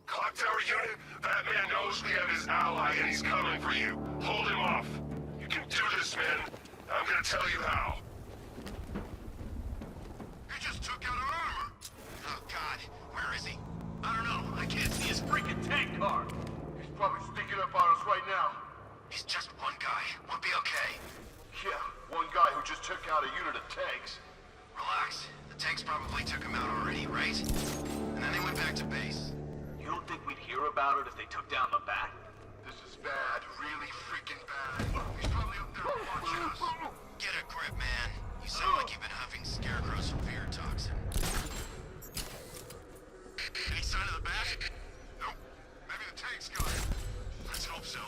Clock tower unit, that man knows we have his ally and he's coming for you. Hold him off. You can do this, man. I'm gonna tell you how. He just took out our armor. Oh, God. Where is he? I don't know. I can't see his freaking tank car. He's probably sneaking up on us right now. He's just one guy. We'll be okay. Yeah, one guy who just took out a unit of tanks. Relax. The tanks probably took him out already, right? And then they went back to base. You don't think we'd hear about it if they took down the bat? This is bad, really freaking bad. He's probably up there watching us. Get a grip, man. You sound like you've been huffing scarecrows from fear toxin. Any sign of the bat? Nope. Maybe the tank's got it. Let's hope so.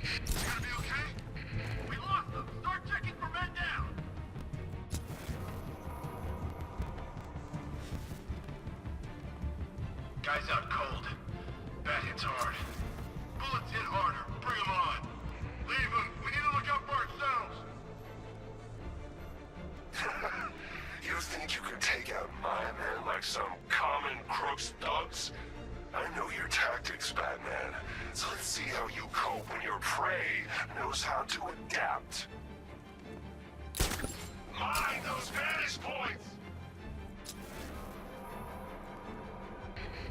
It's gonna be okay? We lost them. Start checking for men down. Guy's out cold. Bat hits hard. Bullets hit harder. Bring them on. Leave them. We need to look out for ourselves. You think you could take out my men like some common crooks thugs? I know your tactics, Batman. So let's see how you cope when your prey knows how to adapt. Mind those vantage points!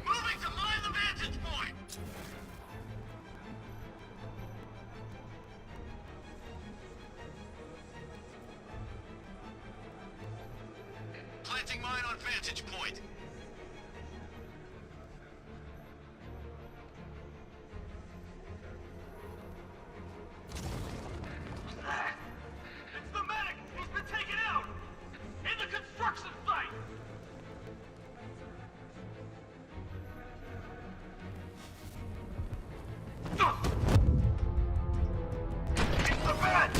Moving to mine the vantage point! Planting mine on vantage point. It's the medic! He's been taken out! In the construction site! It's the bat!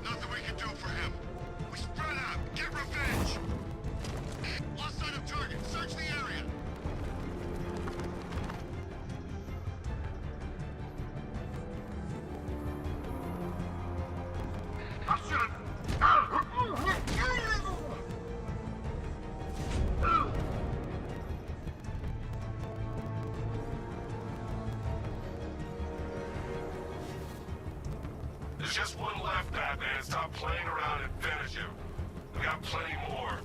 Nothing we can do for him. We spread out. Get revenge. Lost sight of target. Search the area. I should've... There's just one left, Batman. Stop playing around and finish him. We got plenty more.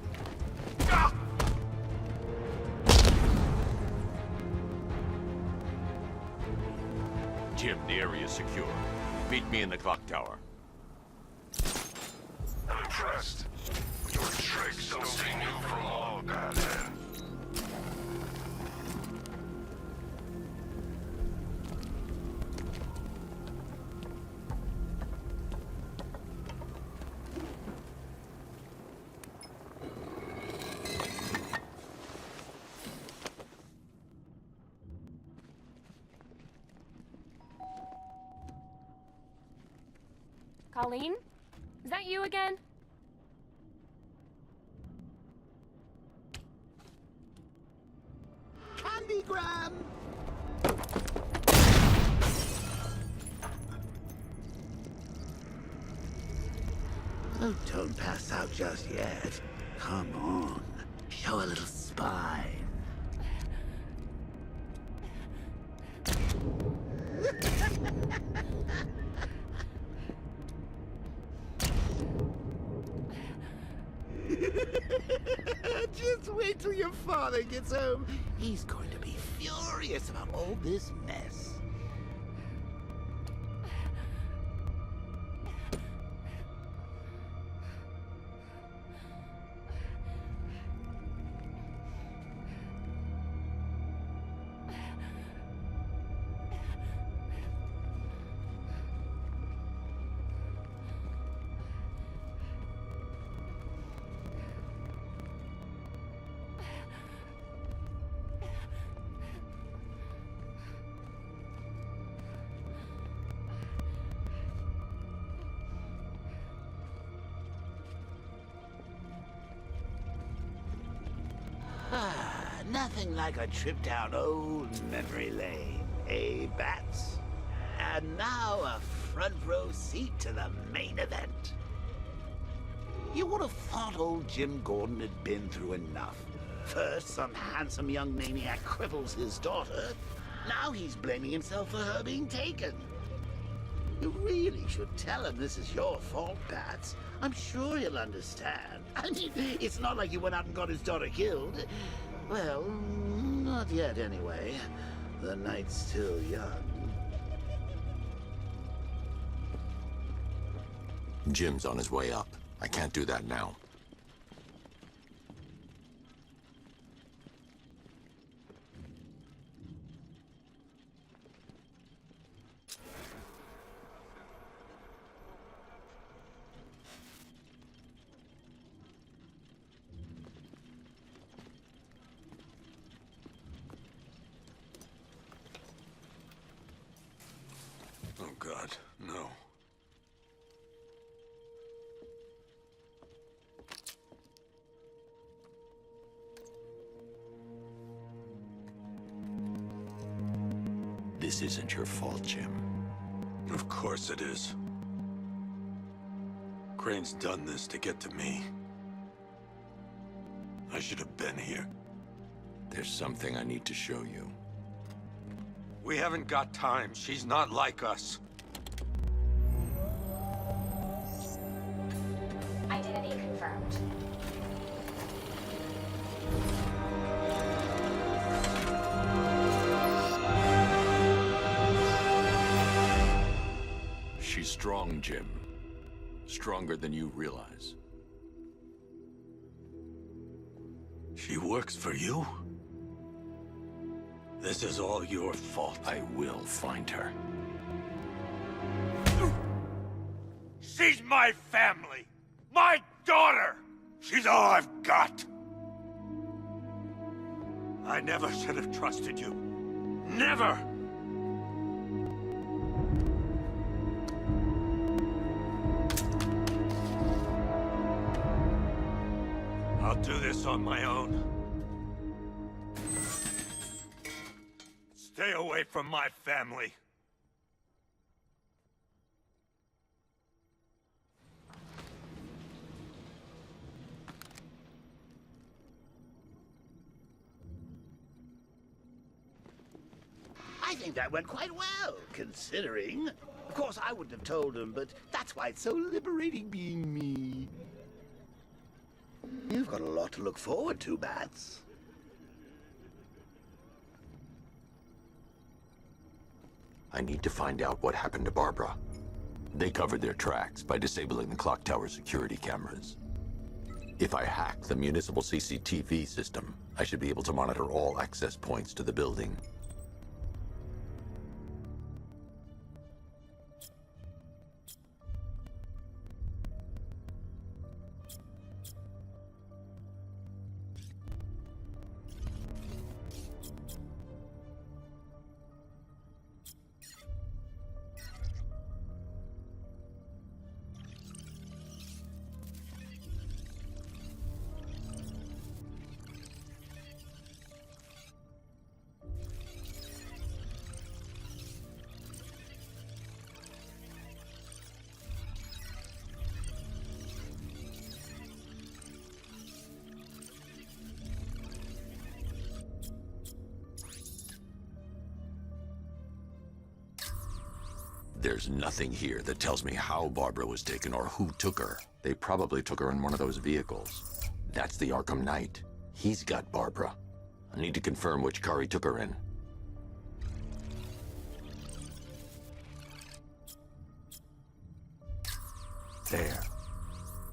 Jim, the area's secure. Meet me in the clock tower. I'm impressed. Your tricks don't seem new from all, Batman. Colleen? Is that you again? Candygram! Oh, don't pass out just yet. Come on. Show a little spine. Just wait till your father gets home. He's going to be furious about all this mess. Nothing like a trip down old memory lane, eh, Bats? And now a front row seat to the main event. You would have thought old Jim Gordon had been through enough. First, some handsome young maniac cripples his daughter. Now he's blaming himself for her being taken. You really should tell him this is your fault, Bats. I'm sure he'll understand. I mean, it's not like you went out and got his daughter killed. Well, not yet anyway. The night's still young. Jim's on his way up. I can't do that now. Oh, God, no. This isn't your fault, Jim. Of course it is. Crane's done this to get to me. I should have been here. There's something I need to show you. We haven't got time. She's not like us. Identity confirmed. She's strong, Jim. Stronger than you realize. She works for you? This is all your fault. I will find her. She's my family! My daughter! She's all I've got! I never should have trusted you. Never! I'll do this on my own. Stay away from my family. I think that went quite well, considering. Of course, I wouldn't have told him, but that's why it's so liberating being me. You've got a lot to look forward to, Bats. I need to find out what happened to Barbara. They covered their tracks by disabling the clock tower security cameras. If I hack the municipal CCTV system, I should be able to monitor all access points to the building. There's nothing here that tells me how Barbara was taken or who took her. They probably took her in one of those vehicles. That's the Arkham Knight. He's got Barbara. I need to confirm which car he took her in. There.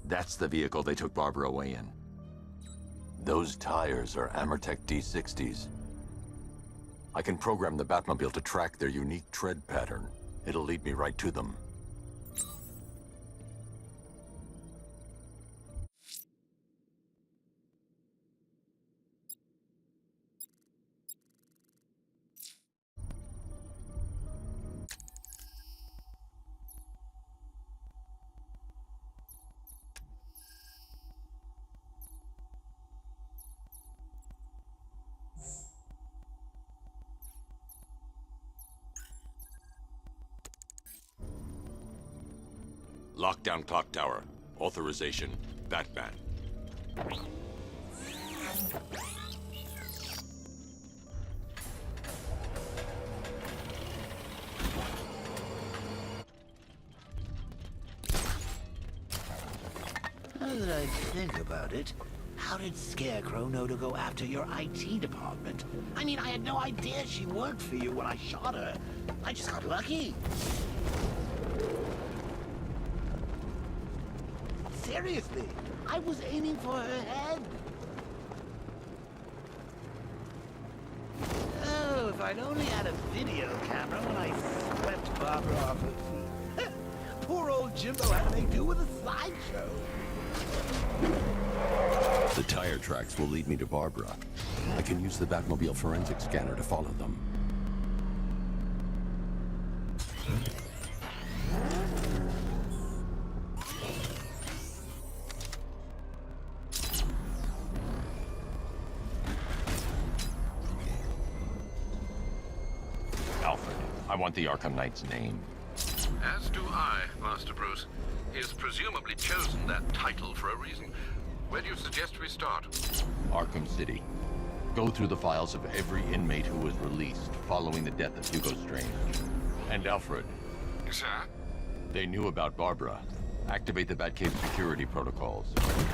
That's the vehicle they took Barbara away in. Those tires are Amertech D60s. I can program the Batmobile to track their unique tread pattern. It'll lead me right to them. Lockdown clock tower. Authorization, Batman. Now that I think about it, how did Scarecrow know to go after your IT department? I mean, I had no idea she worked for you when I shot her. I just got lucky. Seriously, I was aiming for her head. Oh, if I'd only had a video camera when I swept Barbara off her feet. Poor old Jimbo had to make do with a slideshow. The tire tracks will lead me to Barbara. I can use the Batmobile forensic scanner to follow them. Alfred, I want the Arkham Knight's name. As do I, Master Bruce. He's presumably chosen that title for a reason. Where do you suggest we start? Arkham City. Go through the files of every inmate who was released following the death of Hugo Strange. And Alfred. Sir? They knew about Barbara. Activate the Batcave security protocols.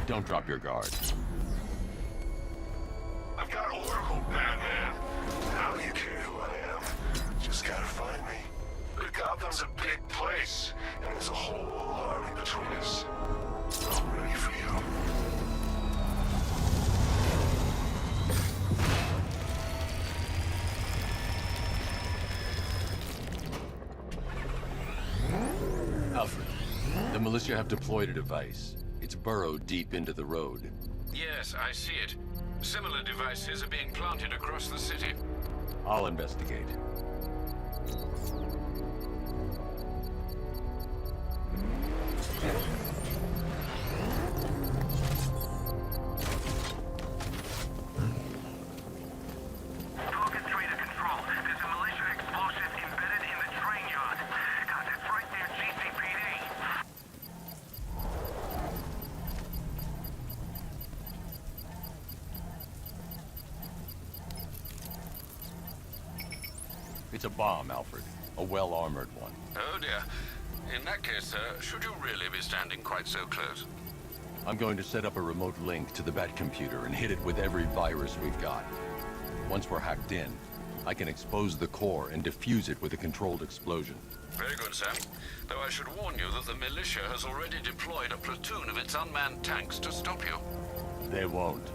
Don't drop your guard. I've got Oracle, Batman. Now you care who I am. Just gotta find me. But Gotham's a big place, and there's a whole army between us. I'm ready for you. Alfred, the militia have deployed a device. It's burrowed deep into the road. Yes, I see it. Similar devices are being planted across the city. I'll investigate. Talking 3 to Control. There's a militia explosive embedded in the train yard. God, that's right near GCPD. It's a bomb, Alfred. A well-armored one. Oh dear. In that case, sir, should you really be standing quite so close? I'm going to set up a remote link to the Bat computer and hit it with every virus we've got. Once we're hacked in, I can expose the core and defuse it with a controlled explosion. Very good, sir. Though I should warn you that the militia has already deployed a platoon of its unmanned tanks to stop you. They won't.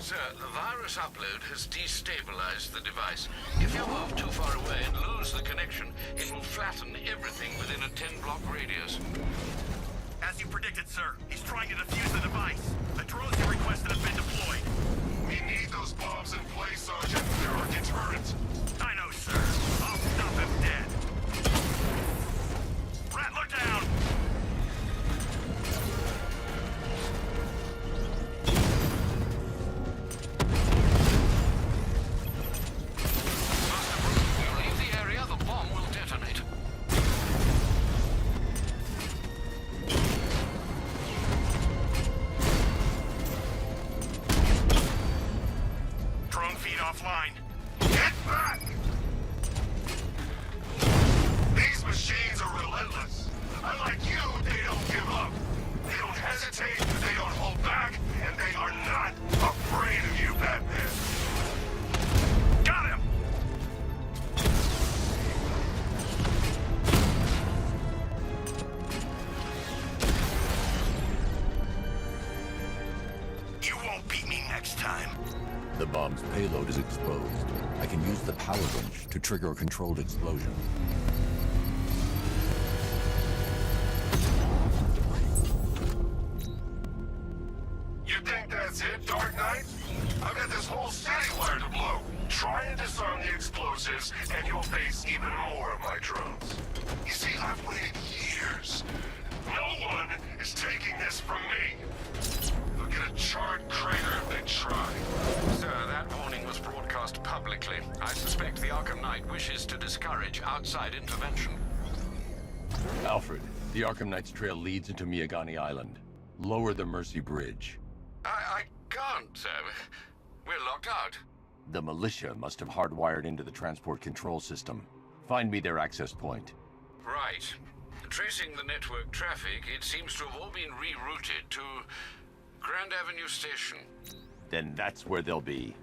Sir, the virus upload has destabilized the device. If you move too far away and lose the connection, it will flatten everything within a 10-block radius. As you predicted, sir, he's trying to defuse the device. The drones you requested have been deployed. We need those bombs in place, Sergeant. They're our deterrent. I know, sir. I'll stop him dead. Rattler down! Offline. Get back! These machines are relentless. Unlike you, they don't give up. They don't hesitate, they don't hold back, and they are not afraid of you, Batman. Got him! You won't beat me next time. The bomb's payload is exposed. I can use the power wrench to trigger a controlled explosion. You think that's it, Dark Knight? I've got this whole city wired to blow. Try and disarm the explosives, and you'll face even more of my drones. You see, I've waited years. No one is taking this from me. They'll get a charred crater if they try. Sir, that warning was broadcast publicly. I suspect the Arkham Knight wishes to discourage outside justified intervention. Alfred, the Arkham Knight's trail leads into Miyagani Island. Lower the Mercy Bridge. I can't, sir. We're locked out. The militia must have hardwired into the transport control system. Find me their access point. Right. Tracing the network traffic, it seems to have all been rerouted to Grand Avenue Station. Then that's where they'll be.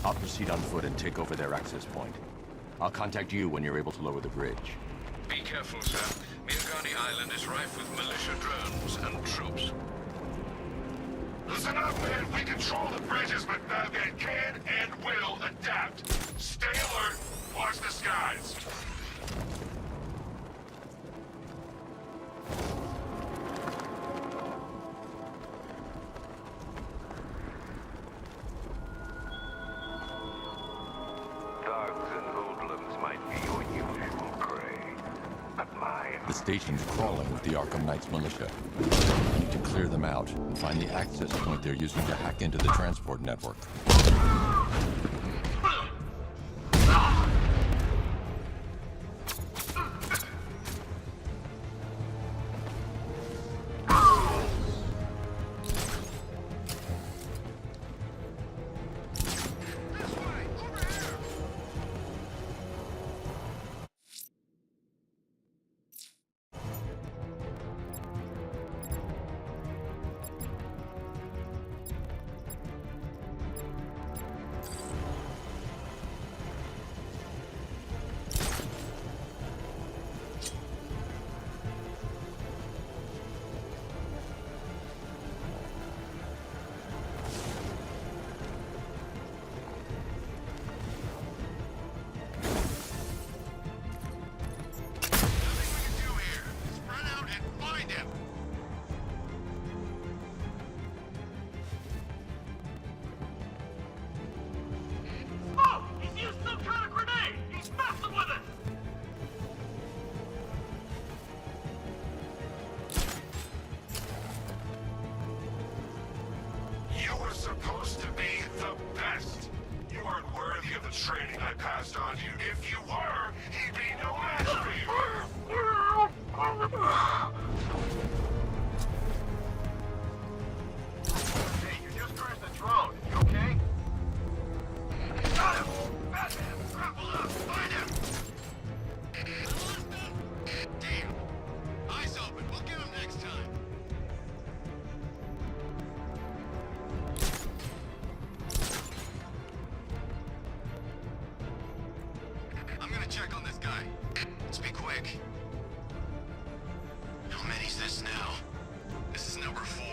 I'll proceed on foot and take over their access point. I'll contact you when you're able to lower the bridge. Be careful, sir. Miyagani Island is rife with militia drones and troops. Listen up, man. We control the bridges, but Batman can and will adapt. Stay alert. Watch the skies. Thugs and hoodlums might be your usual prey, but mine. The station's crawling with the Arkham Knight's militia. I need to clear them out and find the access point they're using to hack into the transport network. Oh! He's used some kind of grenade! He's messing with it! You were supposed to be the best. You aren't worthy of the training I passed on to you. If you were, he'd be no match for you. Hey, you just crashed the drone. You okay? Got him! Batman, grapple up! Find him! Damn. Eyes open. We'll get him next time. I'm gonna check on this guy. Let's be quick. How many's this now? This is number 4.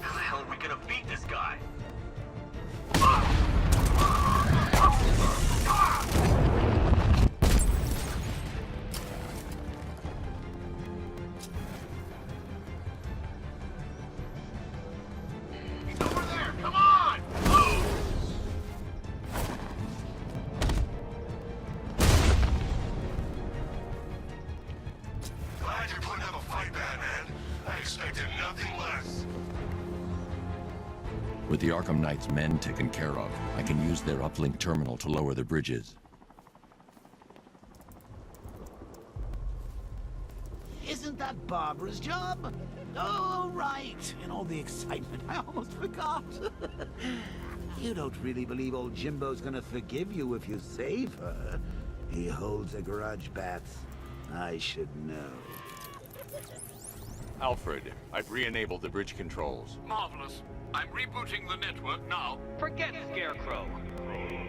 How the hell are we gonna beat this guy? He's over there! Come on! Move! Glad you're putting up a fight, Batman. I expected nothing less. With the Arkham Knight's men taken care of, I can use their uplink terminal to lower the bridges. Isn't that Barbara's job? Oh, right. In all the excitement, I almost forgot. You don't really believe old Jimbo's gonna forgive you if you save her. He holds a grudge, Bats. I should know. Alfred, I've re-enabled the bridge controls. Marvelous. I'm rebooting the network now. Forget Scarecrow.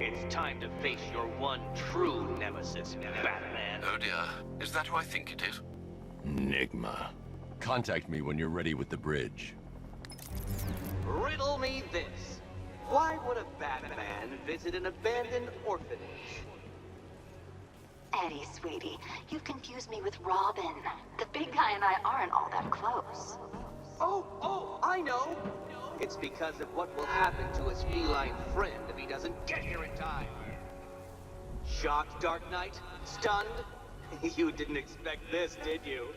It's time to face your one true nemesis, Batman. Oh dear. Is that who I think it is? Enigma. Contact me when you're ready with the bridge. Riddle me this. Why would a Batman visit an abandoned orphanage? Eddie, sweetie, you've confused me with Robin. The big guy and I aren't all that close. Oh, I know. It's because of what will happen to his feline friend if he doesn't get here in time. Shocked, Dark Knight? Stunned? You didn't expect this, did you?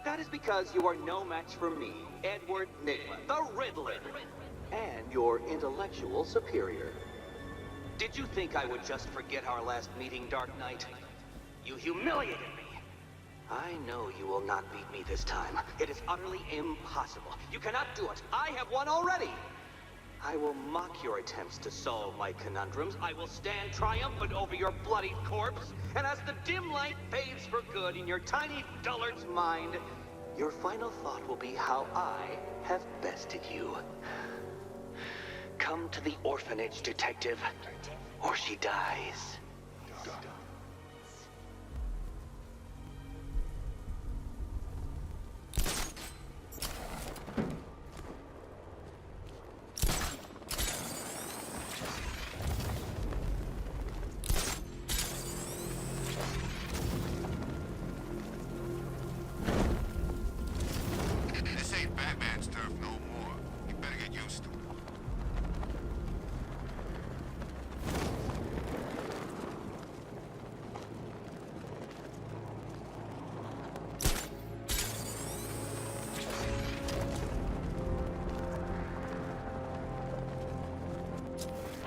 That is because you are no match for me, Edward Nigma, the Riddler, and your intellectual superior. Did you think I would just forget our last meeting, Dark Knight? You humiliated me. I know you will not beat me this time. It is utterly impossible. You cannot do it. I have won already. I will mock your attempts to solve my conundrums. I will stand triumphant over your bloodied corpse. And as the dim light fades for good in your tiny dullard's mind, your final thought will be how I have bested you. Come to the orphanage, detective, or she dies. This ain't Batman's turf no more. You better get used to it.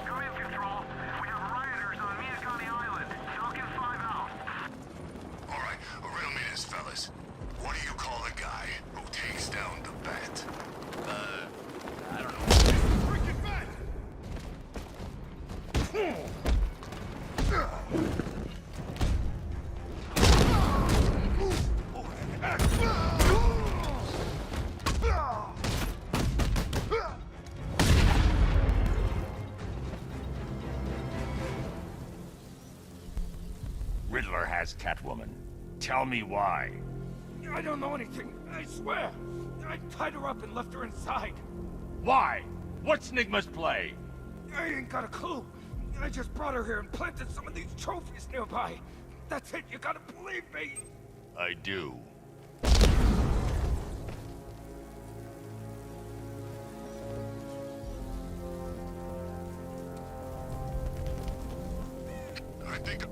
Come in, Control. We have rioters on Miyakani Island. Falcon 5 out. All right, riddle me this, fellas. What do you call the guy who takes down the bat? I don't know. Freaking bat! Riddler has Catwoman. Tell me why. I don't know anything, I swear. I tied her up and left her inside. Why? What's Nigma's play? I ain't got a clue. I just brought her here and planted some of these trophies nearby. That's it, you gotta believe me. I do. I think...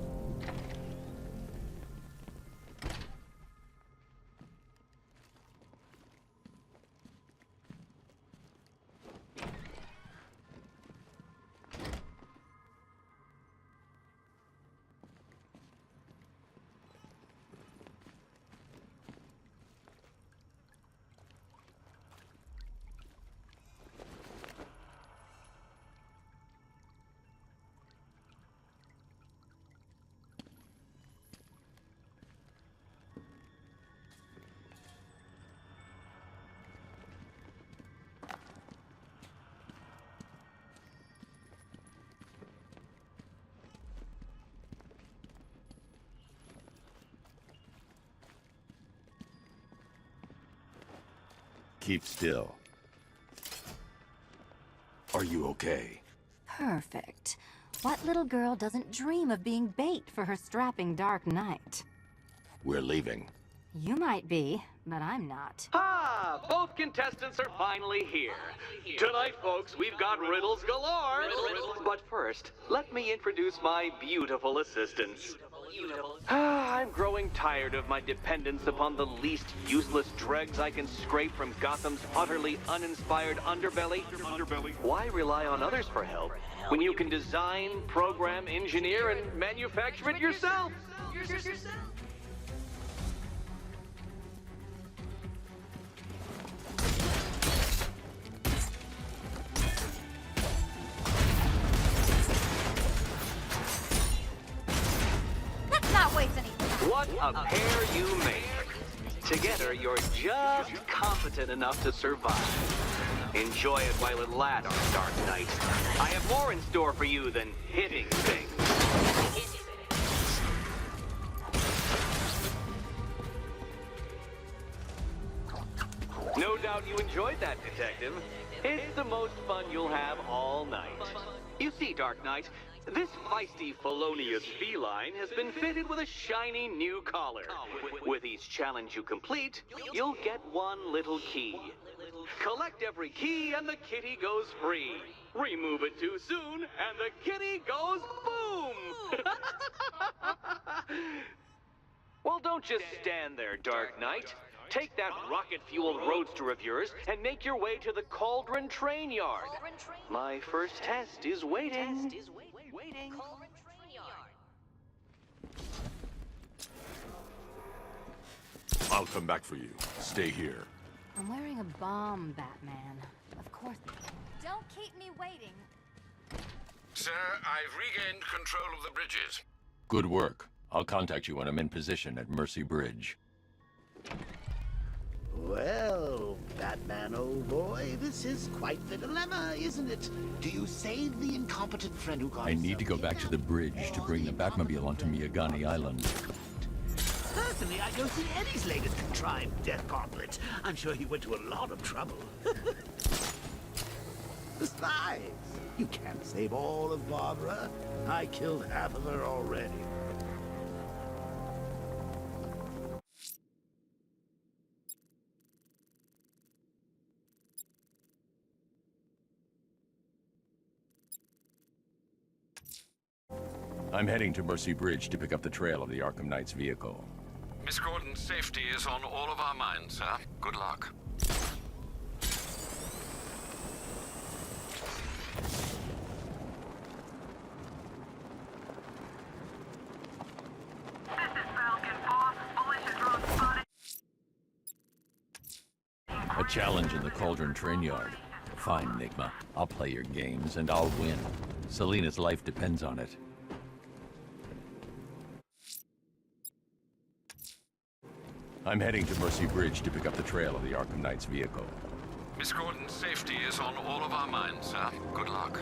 Keep still. Are you okay? Perfect. What little girl doesn't dream of being bait for her strapping Dark Knight? We're leaving. You might be, but I'm not. Ah, both contestants are finally here. Tonight, folks, we've got riddles galore. But first, let me introduce my beautiful assistants. I'm growing tired of my dependence upon the least useless dregs I can scrape from Gotham's utterly uninspired underbelly. Why rely on others for help when you can design, program, engineer, and manufacture it yourself? What a pair you make. Together, you're just competent enough to survive. Enjoy it while it lasts, Dark Knight. I have more in store for you than hitting things. No doubt you enjoyed that, Detective. It's the most fun you'll have all night. You see, Dark Knight, this feisty, felonious feline has been fitted with a shiny new collar. With each challenge you complete, you'll get one little key. Collect every key and the kitty goes free. Remove it too soon and the kitty goes boom! Well, don't just stand there, Dark Knight. Take that rocket-fueled roadster of yours and make your way to the Cauldron Train Yard. My first test is waiting. Repeating. Cauldron train yard. I'll come back for you. Stay here. I'm wearing a bomb, Batman. Of course. Don't keep me waiting. Sir, I've regained control of the bridges. Good work. I'll contact you when I'm in position at Mercy Bridge. Well, Batman, old boy, this is quite the dilemma, isn't it? Do you save the incompetent friend who got I need to go back to the bridge to bring the Batmobile onto Miyagani Island. Personally, I don't see Eddie's latest contrived death gauntlet. I'm sure he went to a lot of trouble. Besides, you can't save all of Barbara. I killed half of her already. I'm heading to Mercy Bridge to pick up the trail of the Arkham Knight's vehicle. Miss Gordon's safety is on all of our minds, sir. Good luck. A challenge in the Cauldron train yard. Fine, Enigma. I'll play your games and I'll win. Selina's life depends on it. I'm heading to Mercy Bridge to pick up the trail of the Arkham Knight's vehicle. Miss Gordon's safety is on all of our minds, sir. Good luck.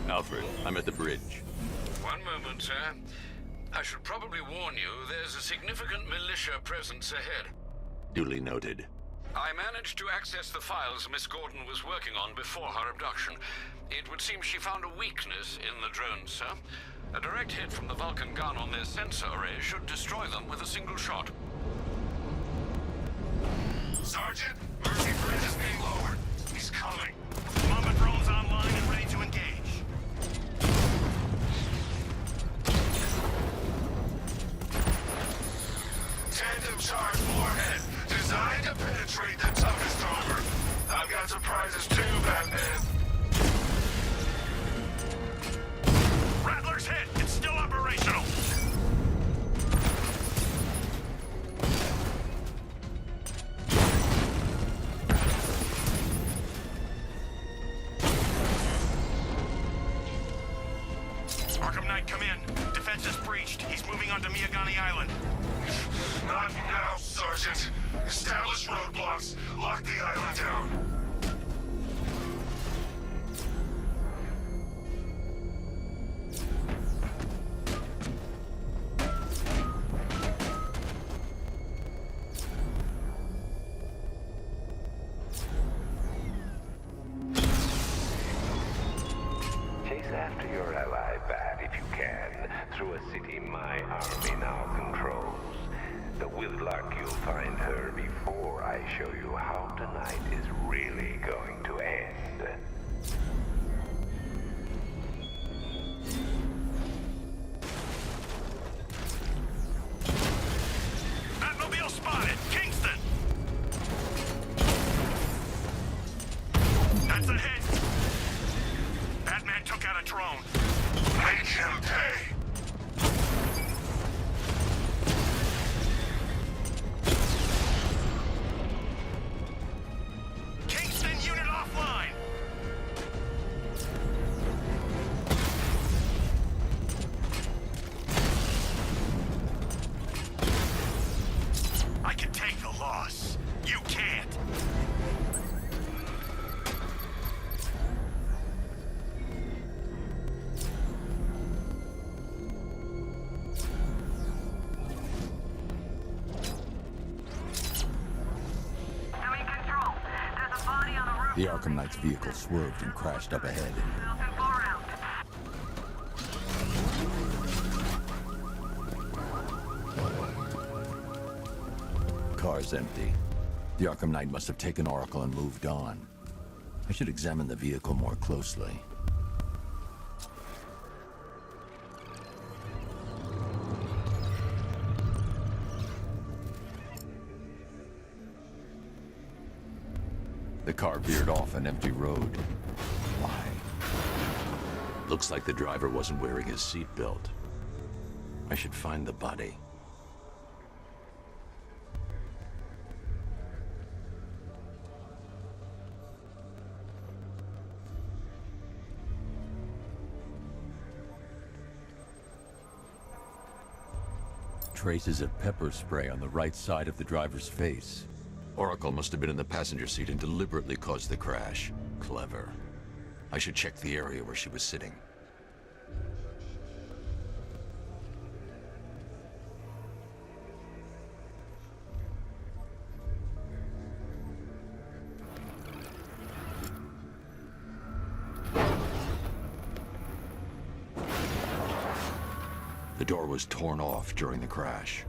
Alfred, I'm at the bridge. One moment, sir. I should probably warn you, there's a significant militia presence ahead. Duly noted. I managed to access the files Miss Gordon was working on before her abduction. It would seem she found a weakness in the drones, sir. A direct hit from the Vulcan gun on their sensor array should destroy them with a single shot. Sergeant, Mercy Bridge is being lowered. He's coming. Mama drones online and ready to engage. Tandem charge warhead, designed to penetrate the toughest armor. I've got surprises too, Batman. Rattler's hit. It's still operational. Arkham Knight, come in. Defense is breached. He's moving onto Miyagani Island. Not now, Sergeant. Establish roadblocks. Lock the island down. Chase after your ally, Bat, if you can, through a city my army now controls. But with luck, you'll find her before I show you how tonight is really going to end. Batmobile spotted. Kingston. That's a hit. Batman took out a drone. Make him pay. Kingston unit offline. I can take The Arkham Knight's vehicle swerved and crashed up ahead. Car's empty. The Arkham Knight must have taken Oracle and moved on. I should examine the vehicle more closely. The car veered off an empty road. Why? Looks like the driver wasn't wearing his seatbelt. I should find the body. Traces of pepper spray on the right side of the driver's face. Oracle must have been in the passenger seat and deliberately caused the crash. Clever. I should check the area where she was sitting. The door was torn off during the crash.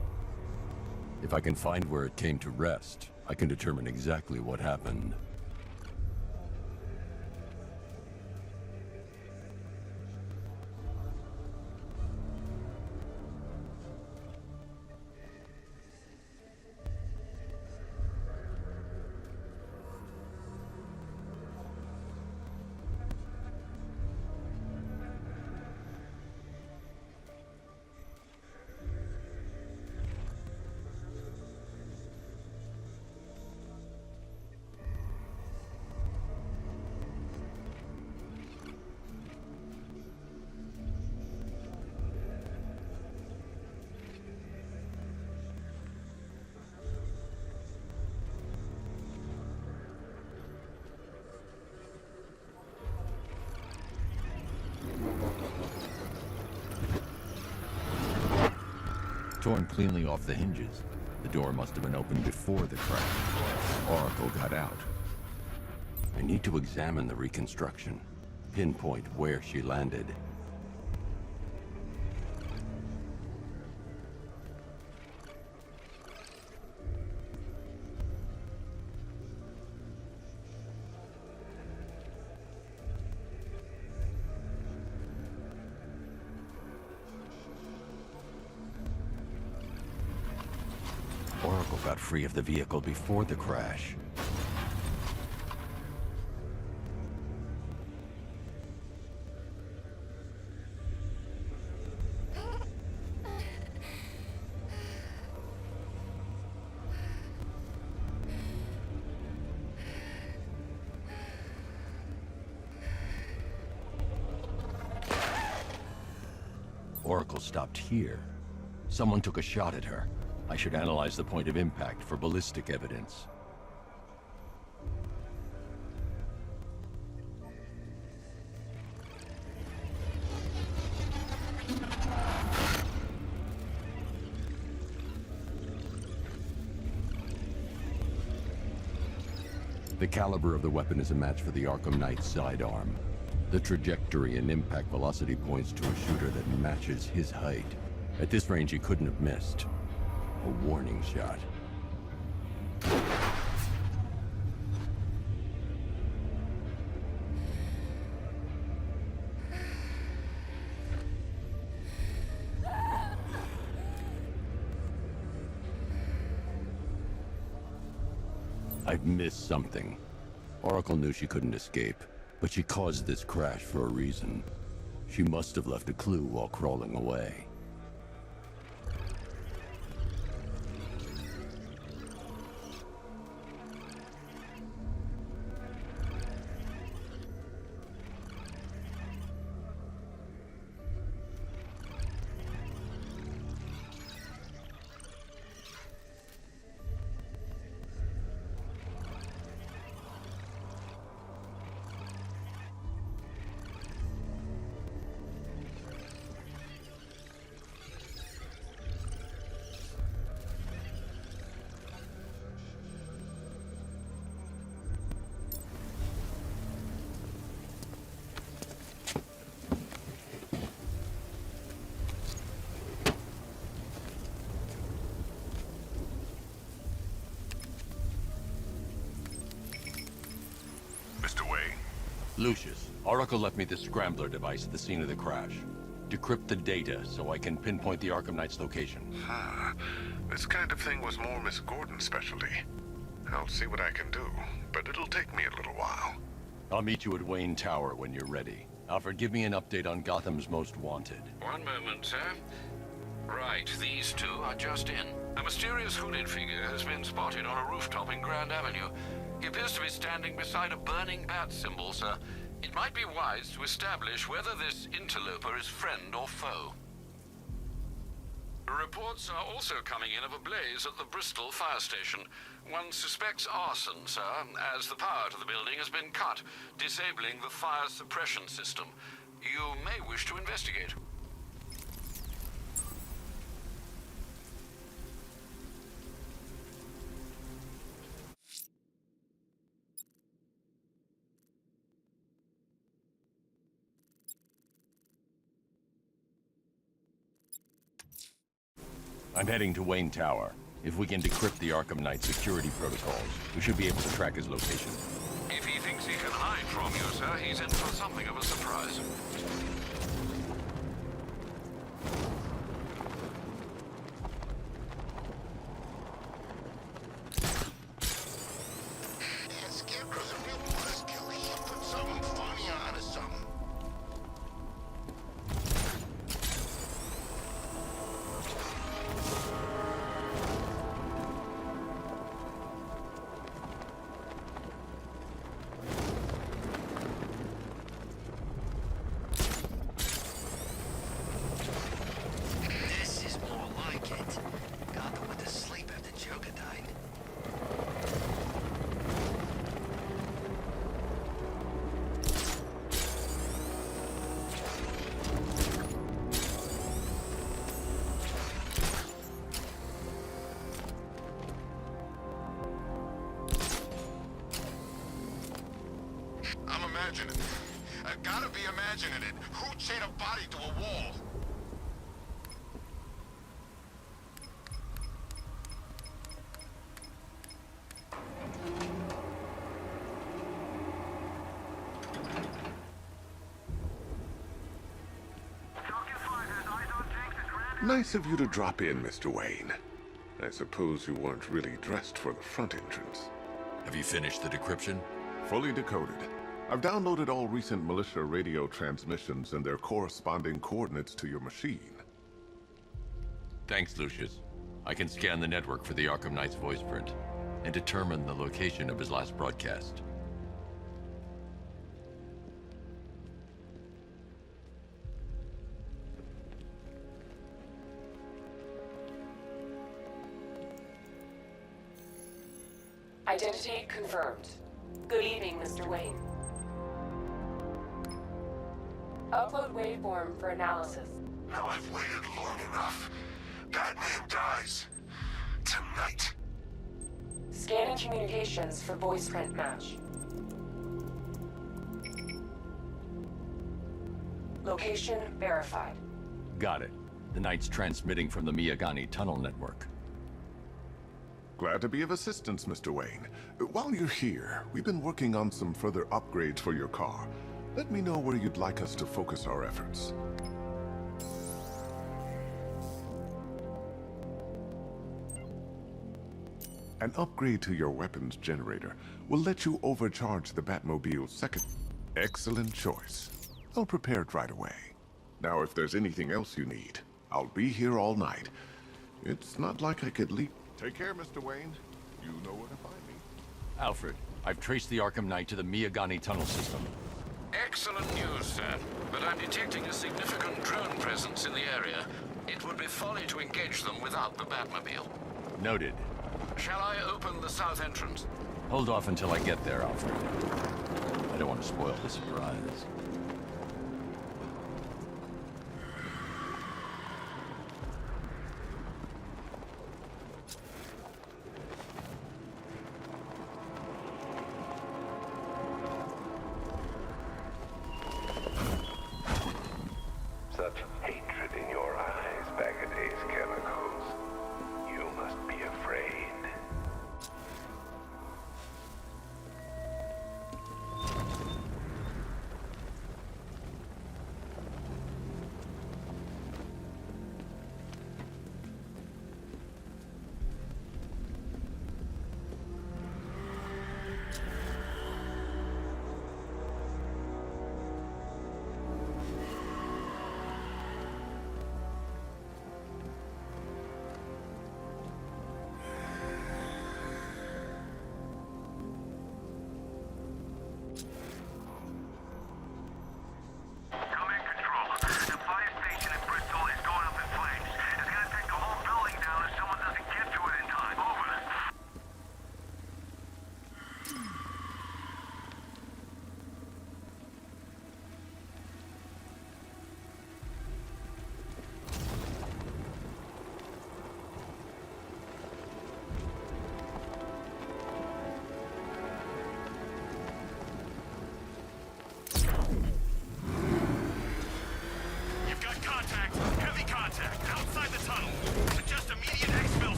If I can find where it came to rest, I can determine exactly what happened. Torn cleanly off the hinges. The door must have been opened before the crash. Oracle got out. I need to examine the reconstruction, pinpoint where she landed. Oracle got free of the vehicle before the crash. Oracle stopped here. Someone took a shot at her. I should analyze the point of impact for ballistic evidence. The caliber of the weapon is a match for the Arkham Knight's sidearm. The trajectory and impact velocity points to a shooter that matches his height. At this range, he couldn't have missed. A warning shot. I've missed something. Oracle knew she couldn't escape, but she caused this crash for a reason. She must have left a clue while crawling away. Lucius, Oracle left me the scrambler device at the scene of the crash. Decrypt the data so I can pinpoint the Arkham Knight's location. This kind of thing was more Miss Gordon's specialty. I'll see what I can do, but it'll take me a little while. I'll meet you at Wayne Tower when you're ready. Alfred, give me an update on Gotham's Most Wanted. One moment, sir. Right, these two are just in. A mysterious hooded figure has been spotted on a rooftop in Grand Avenue. He appears to be standing beside a burning bat symbol, sir. It might be wise to establish whether this interloper is friend or foe. Reports are also coming in of a blaze at the Bristol fire station. One suspects arson, sir, as the power to the building has been cut, disabling the fire suppression system. You may wish to investigate. I'm heading to Wayne Tower. If we can decrypt the Arkham Knight security protocols, we should be able to track his location. If he thinks he can hide from you, sir, he's in for something of a surprise. Yeah, Scarecrow's a real buzzkill. He should put something funny on or something. I'm imagining. I gotta be imagining it. Who chained a body to a wall? Nice of you to drop in, Mr. Wayne. I suppose you weren't really dressed for the front entrance. Have you finished the decryption? Fully decoded. I've downloaded all recent militia radio transmissions and their corresponding coordinates to your machine. Thanks, Lucius. I can scan the network for the Arkham Knight's voice print and determine the location of his last broadcast. Identity confirmed. Good evening, Mr. Wayne. Upload waveform for analysis. Now I've waited long enough. Batman dies. Tonight. Scanning communications for voice print match. Location verified. Got it. The Knight's transmitting from the Miyagani tunnel network. Glad to be of assistance, Mr. Wayne. While you're here, we've been working on some further upgrades for your car. Let me know where you'd like us to focus our efforts. An upgrade to your weapons generator will let you overcharge the Batmobile's second. Excellent choice. I'll prepare it right away. Now, if there's anything else you need, I'll be here all night. It's not like I could leave. Take care, Mr. Wayne. You know where to find me. Alfred, I've traced the Arkham Knight to the Miyagani tunnel system. Excellent news, sir. But I'm detecting a significant drone presence in the area. It would be folly to engage them without the Batmobile. Noted. Shall I open the south entrance? Hold off until I get there, Alfred. I don't want to spoil the surprise. Such hatred in your eyes, Bagadae's chemicals. You must be afraid.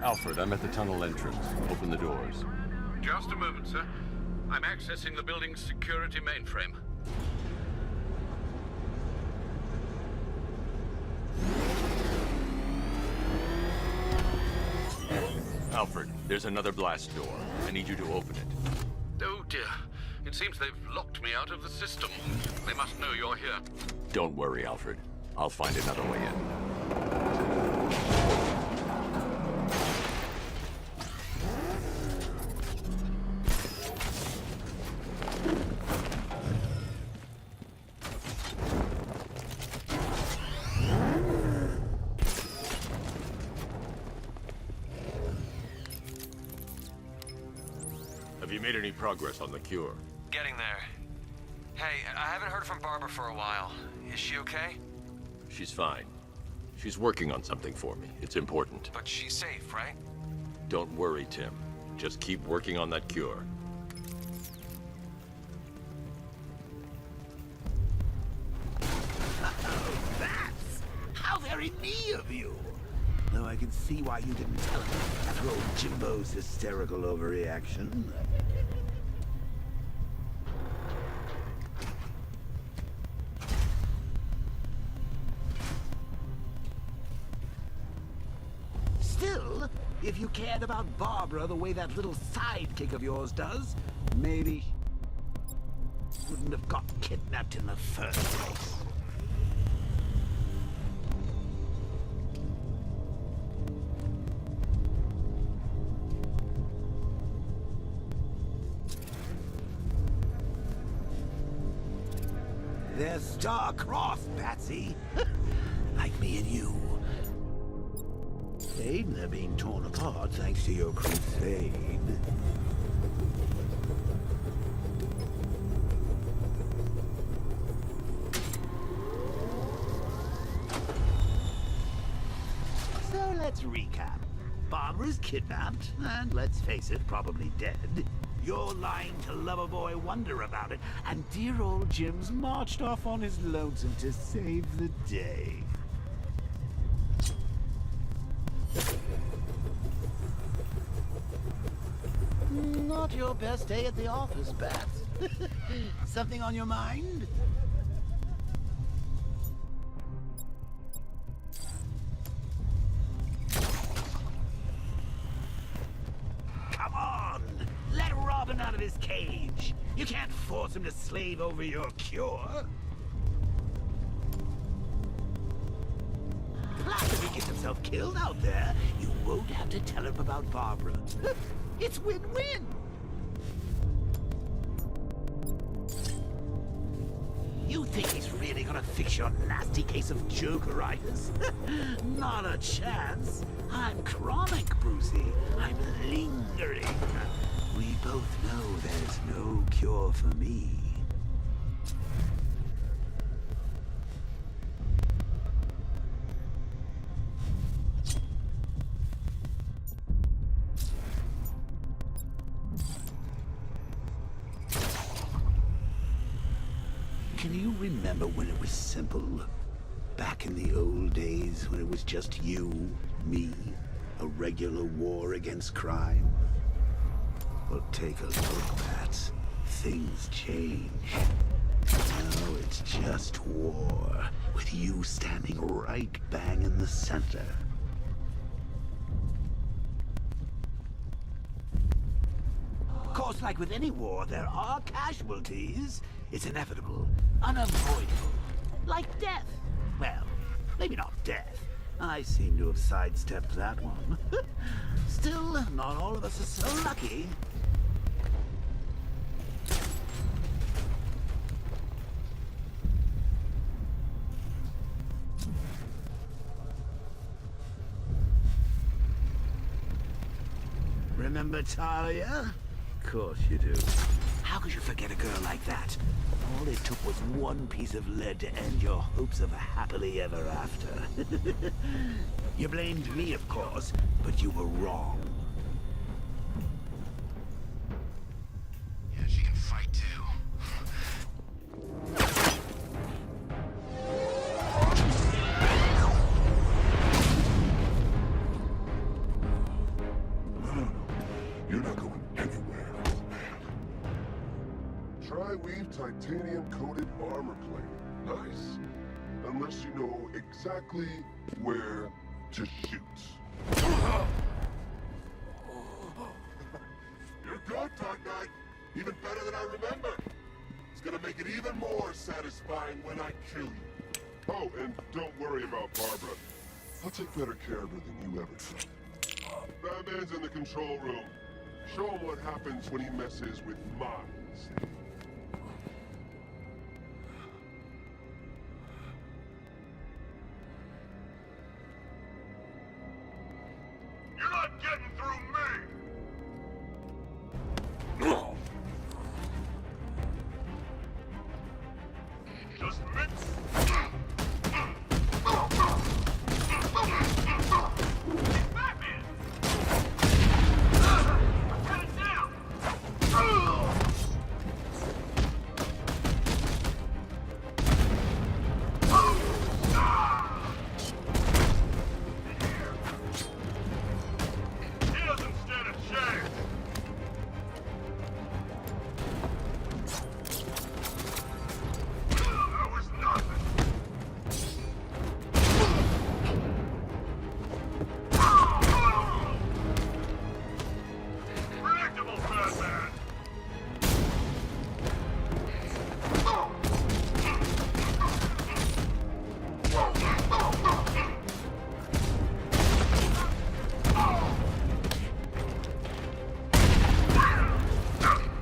Alfred, I'm at the tunnel entrance. Open the doors. Just a moment, sir. I'm accessing the building's security mainframe. Alfred, there's another blast door. I need you to open it. Oh dear. It seems they've locked me out of the system. They must know you're here. Don't worry, Alfred. I'll find another way in. Have you made any progress on the cure? Getting there. Hey, I haven't heard from Barbara for a while. Is she okay? She's fine. She's working on something for me. It's important. But she's safe, right? Don't worry, Tim. Just keep working on that cure. Oh, that's how very me of you. Though I can see why you didn't tell me after old Jimbo's hysterical overreaction. Still, if you cared about Barbara the way that little sidekick of yours does, maybe she wouldn't have got kidnapped in the first place. They're star-crossed, Patsy. Like me and you. And they're being torn apart thanks to your crusade. So let's recap. Barbara's kidnapped, and let's face it, probably dead. You're lying to Loverboy Wonder about it, and dear old Jim's marched off on his lonesome to save the day. Not your best day at the office, Bats. Something on your mind? Come on! Let Robin out of his cage! You can't force him to slave over your cure! Plus, if he gets himself killed out there, you won't have to tell him about Barbara. It's win-win! You think he's really gonna fix your nasty case of jokeritis? Not a chance. I'm chronic, Brucey. I'm lingering. We both know there's no cure for me. Can you remember when it was simple? Back in the old days when it was just you, me, a regular war against crime? Well, take a look, Bats. Things change. Now it's just war, with you standing right bang in the center. Of course, like with any war, there are casualties. It's inevitable, unavoidable, like death. Well, maybe not death. I seem to have sidestepped that one. Still, not all of us are so lucky. Remember Talia? Of course you do. How could you forget a girl like that? All it took was one piece of lead to end your hopes of a happily ever after. You blamed me, of course, but you were wrong. Yeah, she can fight too. Tri-weave titanium-coated armor plate. Nice. Unless you know exactly where to shoot. You're good, Dark Knight. Even better than I remember. It's gonna make it even more satisfying when I kill you. Oh, and don't worry about Barbara. I'll take better care of her than you ever did. Batman's in the control room. Show him what happens when he messes with minds. You're not getting through me! Just mix. Batman! Cut it down! He doesn't stand a chance! That was nothing! Predictable, Batman!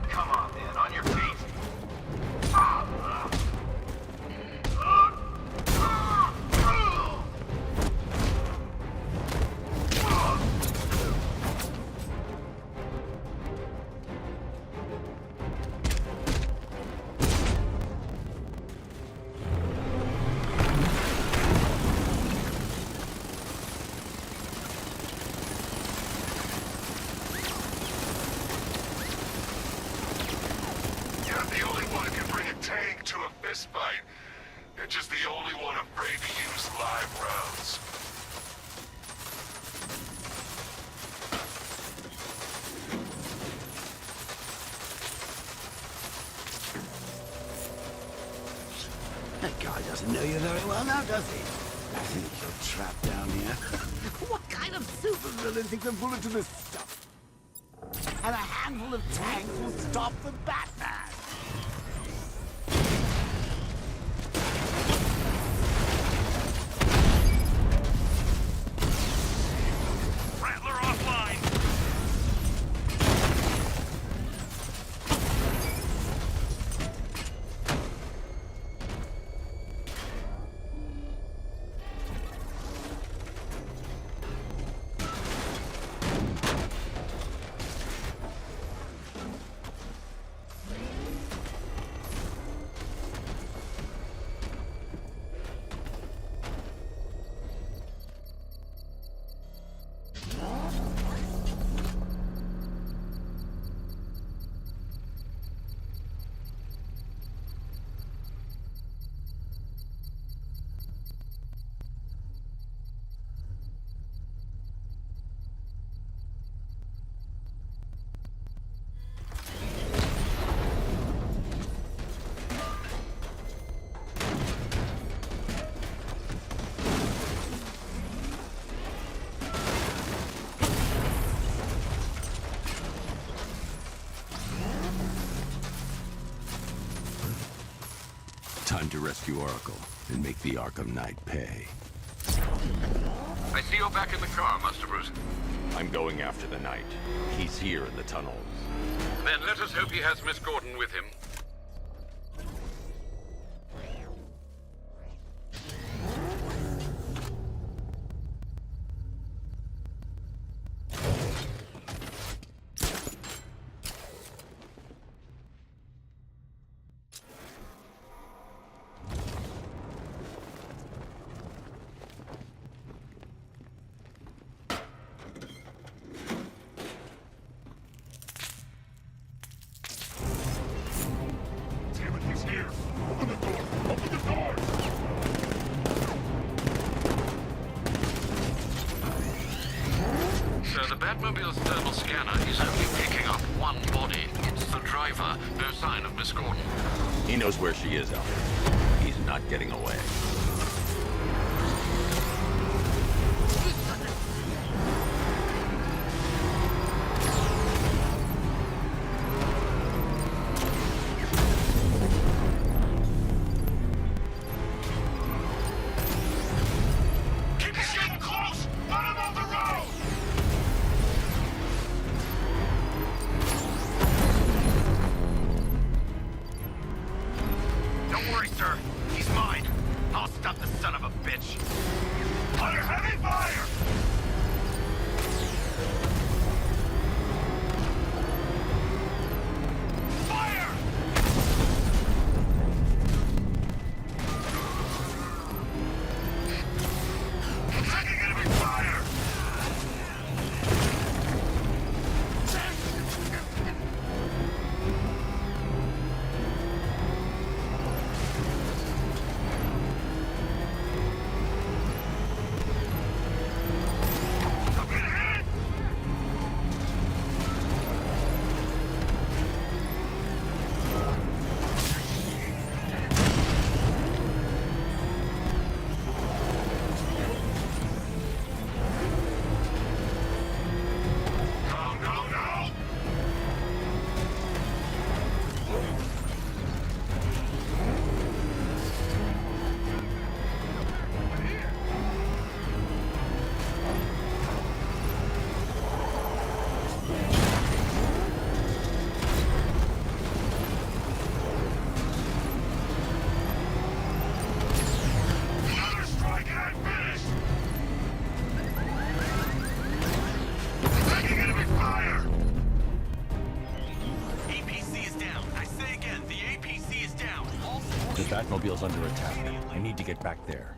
Come on, man, on your feet! You're not the only one who can bring a tank to a fistfight. You're just the only one afraid to use live rounds. That guy doesn't know you very well now, does he? I think you're trapped down here. What kind of supervillain thinks a bullet to this stuff? And a handful of tanks will stop the Batman! Rattler offline! Time to rescue Oracle and make the Arkham Knight pay. I see you're back in the car, Master Bruce. I'm going after the Knight. He's here in the tunnels. Then let us hope he has Miss Gordon with him. Batmobile's thermal scanner is only picking up one body. It's the driver. No sign of Miss Gordon. He knows where she is, Alfred. He's not getting away. The Batmobile's under attack. I need to get back there.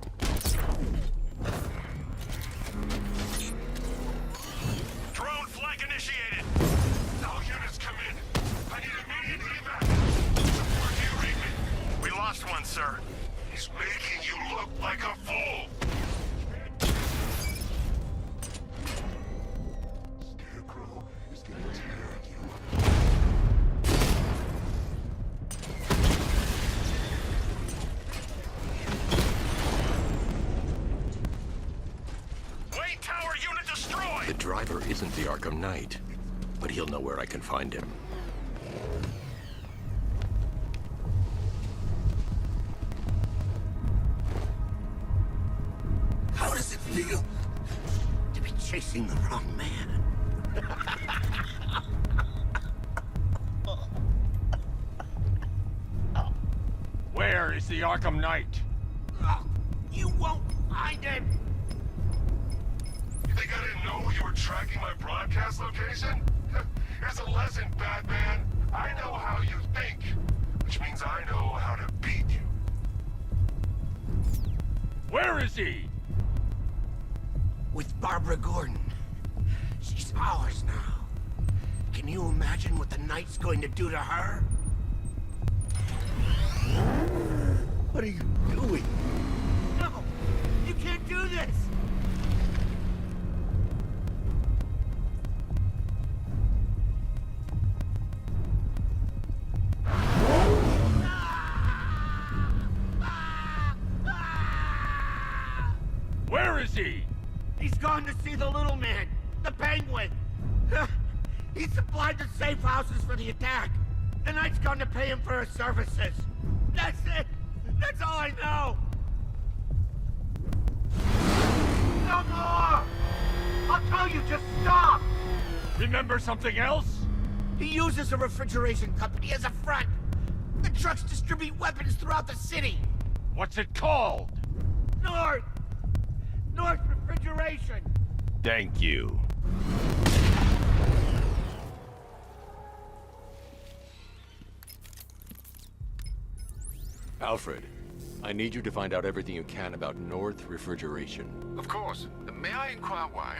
Drone flank initiated! All units come in. I need immediate evac. Where do you read me? We lost one, sir. He's making you look like a fool! Scarecrow is gonna tear you. The driver isn't the Arkham Knight, but he'll know where I can find him. How does it feel to be chasing the wrong man? Where is the Arkham Knight? You won't find him! You think I didn't know you were tracking my broadcast location? Here's a lesson, Batman. I know how you think, which means I know how to beat you. Where is he? With Barbara Gordon. She's ours now. Can you imagine what the Knight's going to do to her? What are you doing? No! You can't do this! Where is he? He's gone to see the little man, the Penguin. He supplied the safe houses for the attack. The Knight's gone to pay him for his services. That's it. That's all I know. No more! I'll tell you, just stop! Remember something else? He uses a refrigeration company as a front. The trucks distribute weapons throughout the city. What's it called? North Refrigeration. Thank you. Alfred, I need you to find out everything you can about North Refrigeration. Of course. May I inquire why?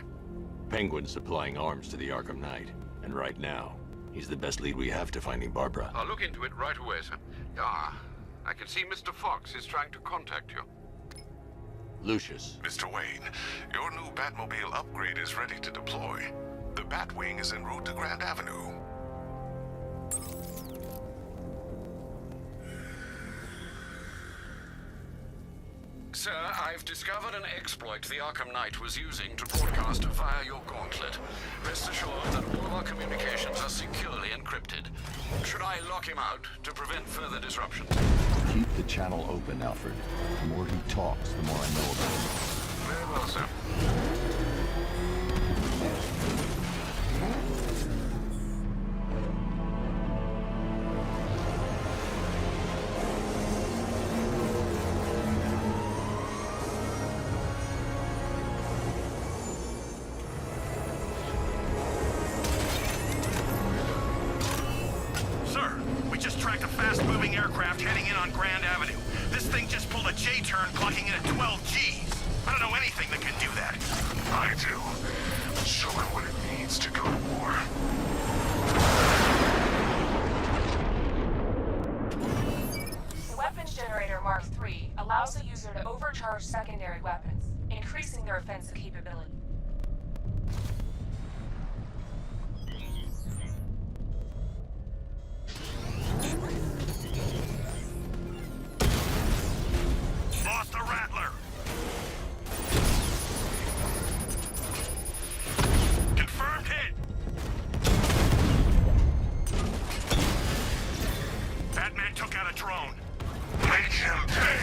Penguin's supplying arms to the Arkham Knight, and right now, he's the best lead we have to finding Barbara. I'll look into it right away, sir. Ah, I can see Mr. Fox is trying to contact you. Lucius. Mr. Wayne, your new Batmobile upgrade is ready to deploy. The Batwing is en route to Grand Avenue. Sir, I've discovered an exploit the Arkham Knight was using to broadcast via your gauntlet. Rest assured that all of our communications are securely encrypted. Should I lock him out to prevent further disruptions? Keep the channel open, Alfred. The more he talks, the more I know about him. Very well, sir. fast-moving aircraft heading in on Grand Avenue. This thing just pulled a J-turn, clocking in at 12 Gs. I don't know anything that can do that. I do. Show it what it needs to go to war. The weapons generator Mark III allows the user to overcharge secondary weapons, increasing their offensive capability. Lost the Rattler! Confirmed hit! Batman took out a drone. Make him pay!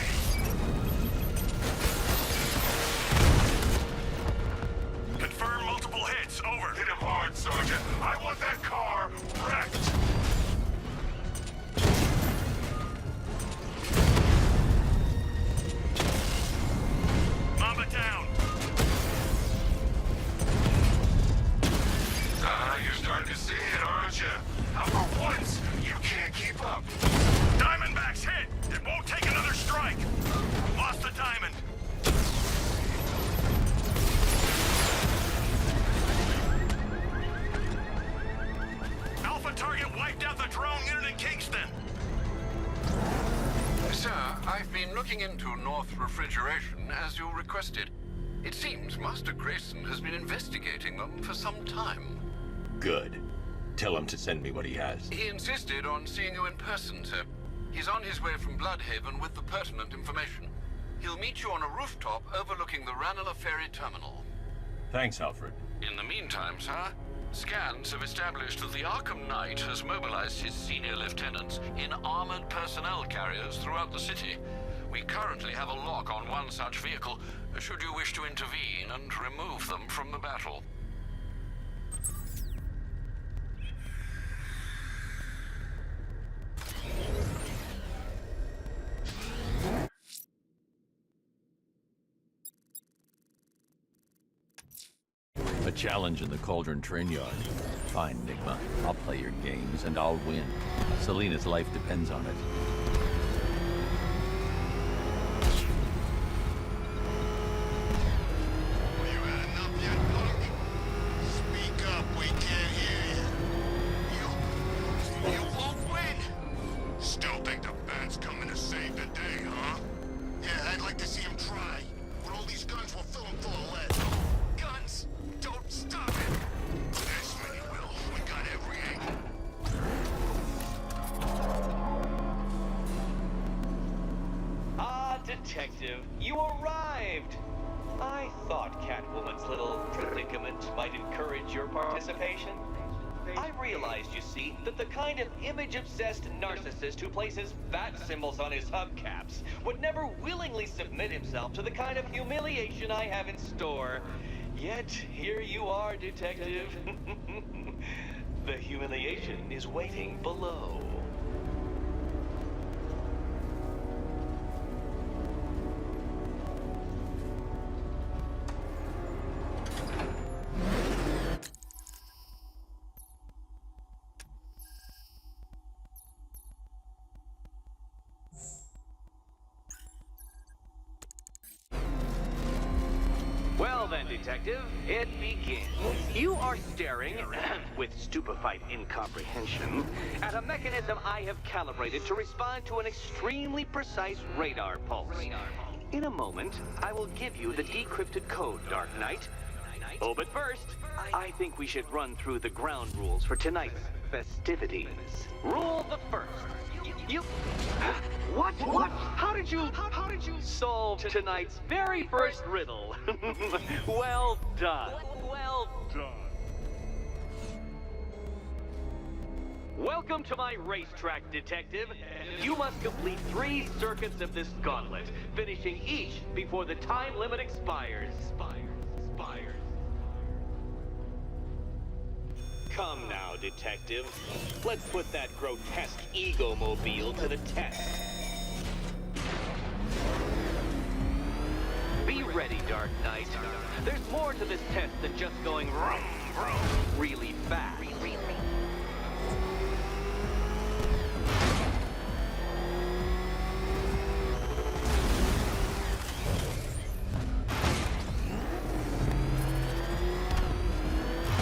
Confirm multiple hits. Over. Hit him hard, Sergeant. I want that car wrecked! Mamba down. You're starting to see it, aren't you? Now for once, you can't keep up. Diamondback's hit. It won't take another strike. Lost the diamond. Alpha target wiped out the drone unit in Kingston. Sir, I've been looking into North Refrigeration as you requested. It seems Master Grayson has been investigating them for some time. Good. Tell him to send me what he has. He insisted on seeing you in person, sir. He's on his way from Bloodhaven with the pertinent information. He'll meet you on a rooftop overlooking the Ranelagh Ferry Terminal. Thanks, Alfred. In the meantime, sir, scans have established that the Arkham Knight has mobilized his senior lieutenants in armored personnel carriers throughout the city. We currently have a lock on one such vehicle, should you wish to intervene and remove them from the battle. A challenge in the Cauldron train yard. Fine, Nigma. I'll play your games and I'll win. Selena's life depends on it. You had enough yet, punk? Speak up, we can't hear you. You won't win! Still think the Bat's coming to save the day, huh? Yeah, I'd like to see him try. With all these guns, we'll fill him full of lead. Guns! Don't stop it! Yes, many will. We got every angle. Ah, Detective, you arrived! I thought Catwoman's little predicament might encourage your participation. I realized, you see, that the kind of image-obsessed narcissist who places bat symbols on his hubcaps would never willingly submit himself to the kind of humiliation I have in store. Yet, here you are, Detective. The humiliation is waiting below. Well then, Detective, it begins. You are staring, with stupefied incomprehension, at a mechanism I have calibrated to respond to an extremely precise radar pulse. In a moment, I will give you the decrypted code, Dark Knight. Oh, but first, I think we should run through the ground rules for tonight's festivities. Rule the first. You... What? How did you solve tonight's very first riddle? Well done. Well done. Welcome to my racetrack, detective. You must complete 3 circuits of this gauntlet, finishing each before the time limit expires. Come now, detective. Let's put that grotesque ego-mobile to the test. Be ready, Dark Knight. There's more to this test than just going vroom, vroom really fast.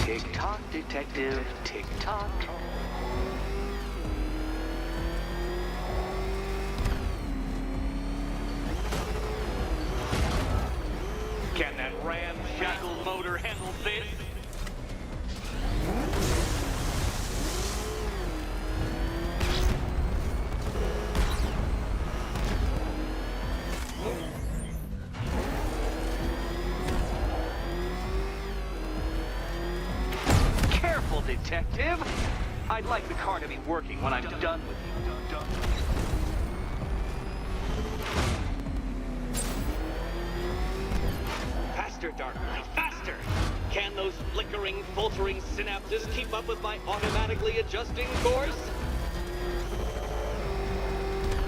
Tick-tock, detective, tick-tock. Can that ramshackle motor handle this? Careful, detective. I'd like the car to be working when I'm done with you. Faster, Dark Knight, faster! Can those flickering, faltering synapses keep up with my automatically adjusting course?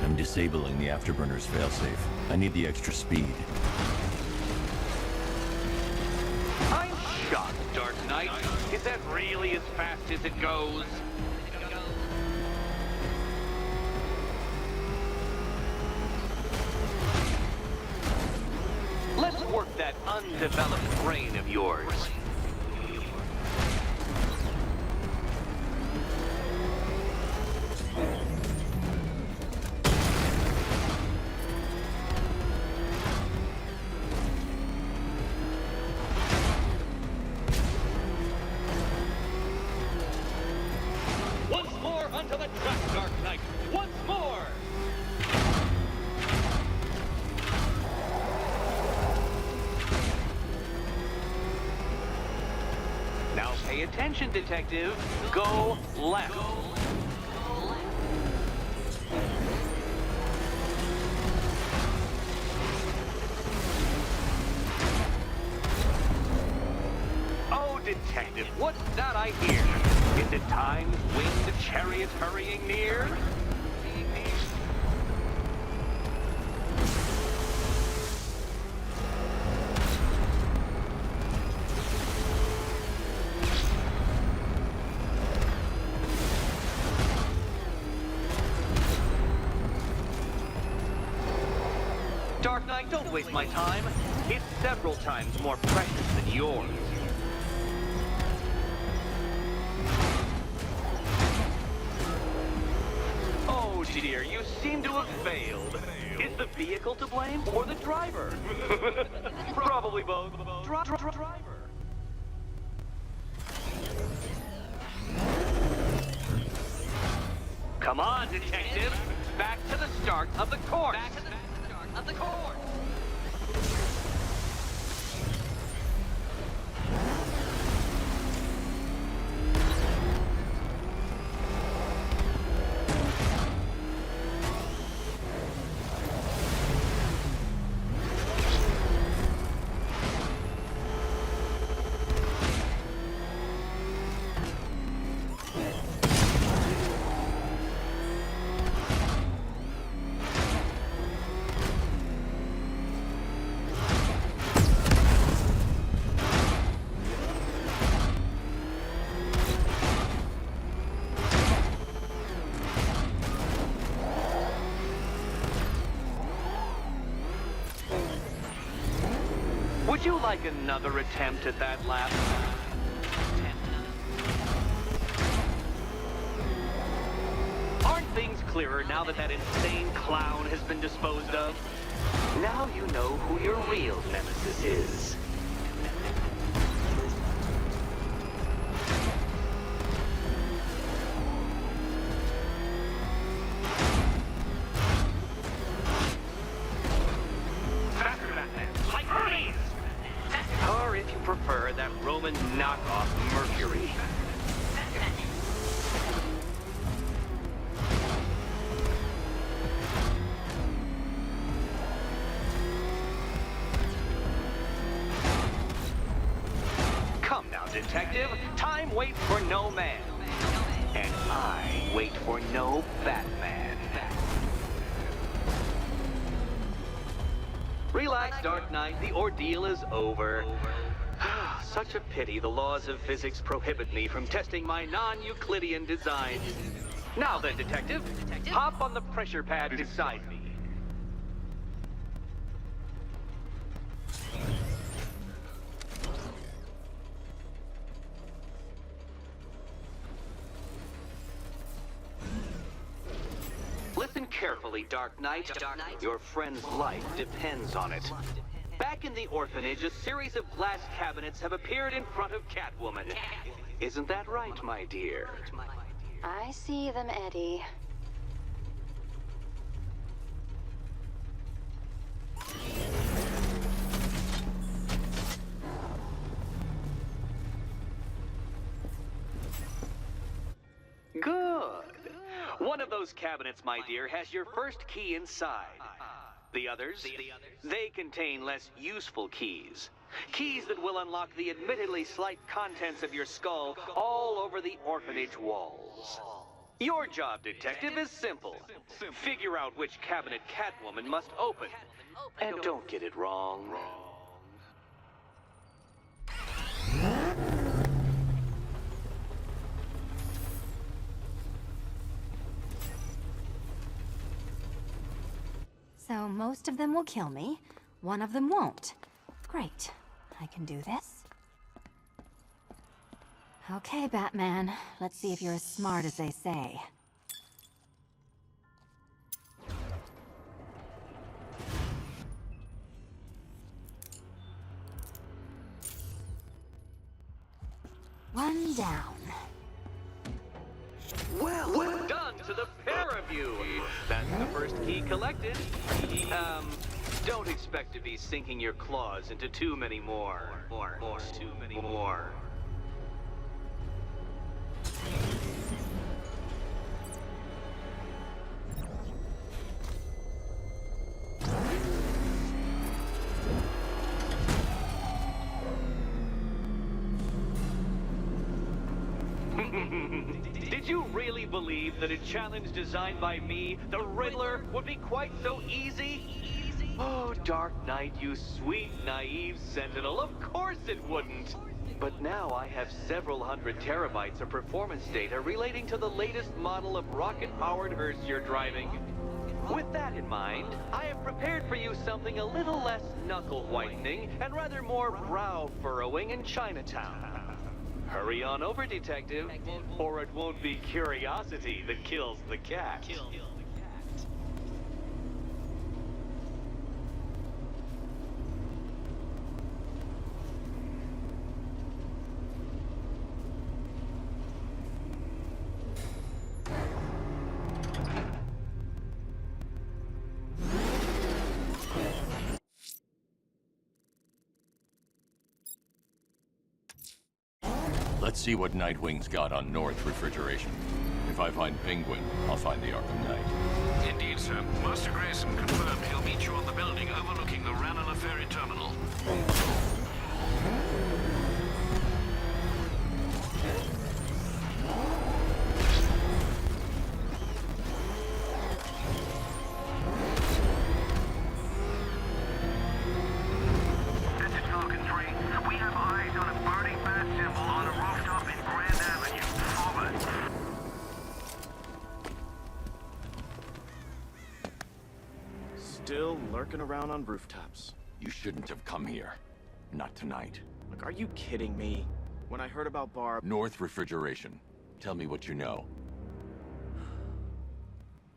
I'm disabling the afterburner's failsafe. I need the extra speed. I'm shocked, Dark Knight. Is that really as fast as it goes? Let's work that undeveloped brain of yours. Once more onto the track, Dark Knight. Once more! Now pay attention, detective. Go left. Oh, detective, what's that I hear? Is it time's winged chariot hurrying near? Dark Knight, don't waste my time. It's several times more precious than yours. Oh dear, you seem to have failed. Is the vehicle to blame or the driver? Probably both. Driver. Come on, detective. Back to the start of the course. Would you like another attempt at that lap? Aren't things clearer now that insane clown has been disposed of? Now you know who your real nemesis is. detective. Time waits for no man. And I wait for no Batman. Relax, Dark Knight. The ordeal is over. Such a pity the laws of physics prohibit me from testing my non-Euclidean designs. Now then, detective, hop on the pressure pad beside me. Listen carefully, Dark Knight. Your friend's life depends on it. Back in the orphanage, a series of glass cabinets have appeared in front of Catwoman. Isn't that right, my dear? I see them, Eddie. Good. One of those cabinets, my dear, has your first key inside. The others, they contain less useful keys. Keys that will unlock the admittedly slight contents of your skull all over the orphanage walls. Your job, detective, is simple. Figure out which cabinet Catwoman must open. And don't get it wrong. So most of them will kill me, one of them won't. Great, I can do this. Okay, Batman, let's see if you're as smart as they say. One down. Well done to the pair of you. That's the first key collected. Don't expect to be sinking your claws into too many more. Too many more. Did you really believe that a challenge designed by me, the Riddler, would be quite so easy? Oh, Dark Knight, you sweet, naive sentinel, of course it wouldn't. But now I have several hundred terabytes of performance data relating to the latest model of rocket-powered hearse you're driving. With that in mind, I have prepared for you something a little less knuckle-whitening and rather more brow-furrowing in Chinatown. Hurry on over, detective, or it won't be curiosity that kills the cat. Let's see what Nightwing's got on North Refrigeration. If I find Penguin, I'll find the Arkham Knight. Indeed, sir. Master Grayson confirmed he'll meet you on the building overlooking the Ranelagh Ferry Terminal. Still lurking around on rooftops. You shouldn't have come here. Not tonight. Look, are you kidding me? When I heard about Barb... North Refrigeration. Tell me what you know.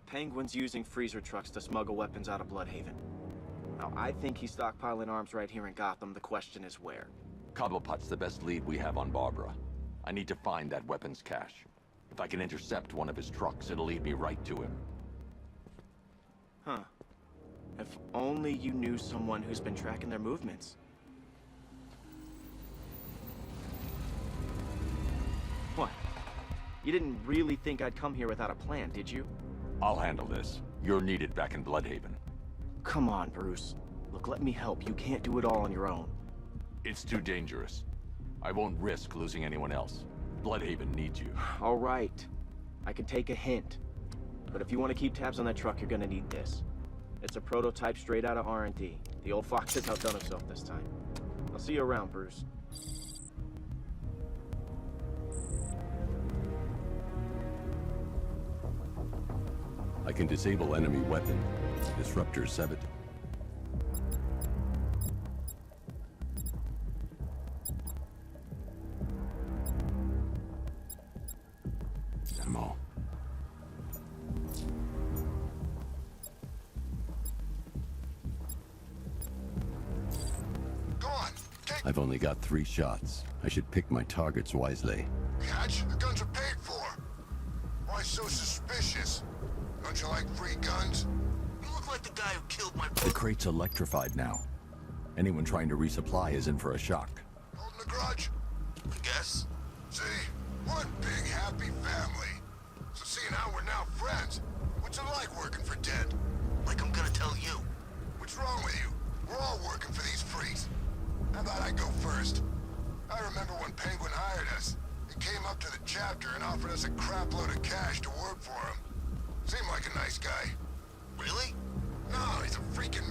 Penguin's using freezer trucks to smuggle weapons out of Bloodhaven. Now, I think he's stockpiling arms right here in Gotham. The question is where. Cobblepot's the best lead we have on Barbara. I need to find that weapons cache. If I can intercept one of his trucks, it'll lead me right to him. Huh. If only you knew someone who's been tracking their movements. What? You didn't really think I'd come here without a plan, did you? I'll handle this. You're needed back in Bloodhaven. Come on, Bruce. Look, let me help. You can't do it all on your own. It's too dangerous. I won't risk losing anyone else. Bloodhaven needs you. All right. I can take a hint. But if you want to keep tabs on that truck, you're gonna need this. It's a prototype straight out of R&D. The old fox has outdone himself this time. I'll see you around, Bruce. I can disable enemy weapon. Disruptor severed. Ammo. Go on, I've only got 3 shots. I should pick my targets wisely. Hatch, the guns are paid for. Why so suspicious? Don't you like free guns? You look like the guy who killed my The crate's electrified now. Anyone trying to resupply is in for a shock. holding a grudge. I guess. See, one big happy family. So seeing how we're now friends, what's it like working for Dead? Like I'm gonna tell you. What's wrong with you? We're all working for these freaks. How about I go first? I remember when Penguin hired us. He came up to the chapter and offered us a crap load of cash to work for him. Seemed like a nice guy. Really? No, he's a freaking